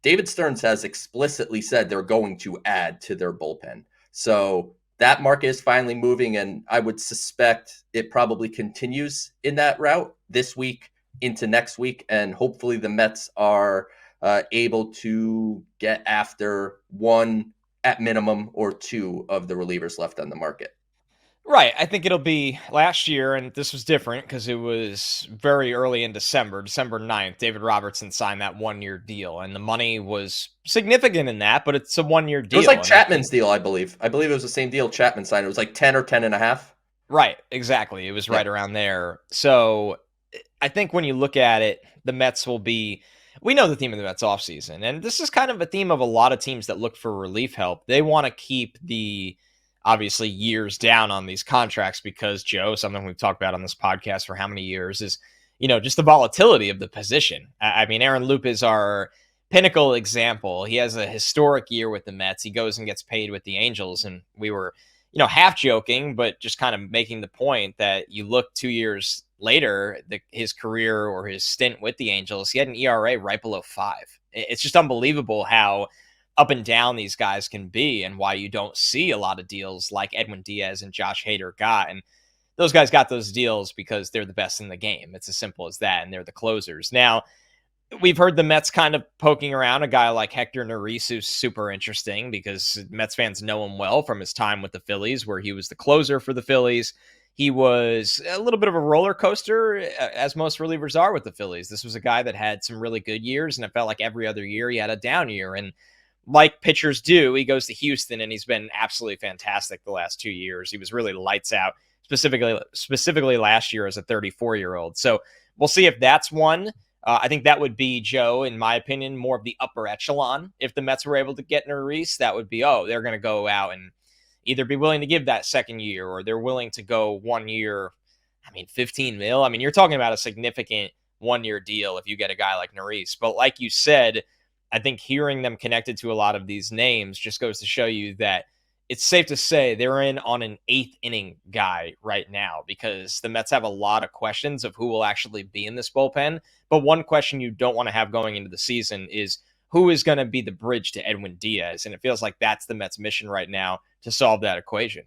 David Stearns has explicitly said they're going to add to their bullpen. So that market is finally moving, and I would suspect it probably continues in that route this week into next week. And hopefully the Mets are able to get after one at minimum or two of the relievers left on the market. Right. I think it'll be last year, and this was different because it was very early in December 9th. David Robertson signed that 1 year deal, and the money was significant in that, but it's a 1 year It was deal. like And I think, Chapman's deal, I believe. I believe it was the same deal Chapman signed. It was like 10 or 10 and a half. right, exactly. It was Yeah. right around there. So I think when you look at it, the Mets will be. We know the theme of the Mets offseason, and this is kind of a theme of a lot of teams that look for relief help. They want to keep the obviously years down on these contracts because Joe, something we've talked about on this podcast for how many years is, just the volatility of the position. I mean, Aaron Loop is our pinnacle example. He has a historic year with the Mets. He goes and gets paid with the Angels. And we were, half joking, but just kind of making the point that you look 2 years later, his career or his stint with the Angels, he had an ERA right below 5. It's just unbelievable how up and down these guys can be and why you don't see a lot of deals like Edwin Diaz and Josh Hader got. And those guys got those deals because they're the best in the game. It's as simple as that. And they're the closers. Now, we've heard the Mets kind of poking around a guy like Hector Neris, who's super interesting because Mets fans know him well from his time with the Phillies, where he was the closer for the Phillies. He was a little bit of a roller coaster, as most relievers are with the Phillies. This was a guy that had some really good years, and it felt like every other year he had a down year. And like pitchers do, he goes to Houston, and he's been absolutely fantastic the last 2 years. He was really lights out, specifically last year as a 34-year-old. So we'll see if that's one. I think that would be, Joe, in my opinion, more of the upper echelon. If the Mets were able to get Neris, that would be, they're going to go out and either be willing to give that second year or they're willing to go 1 year. I mean, 15 mil. I mean, you're talking about a significant 1 year deal if you get a guy like Neris. But like you said, I think hearing them connected to a lot of these names just goes to show you that it's safe to say they're in on an 8th-inning guy right now because the Mets have a lot of questions of who will actually be in this bullpen. But one question you don't want to have going into the season is who is going to be the bridge to Edwin Diaz? And it feels like that's the Mets' mission right now to solve that equation.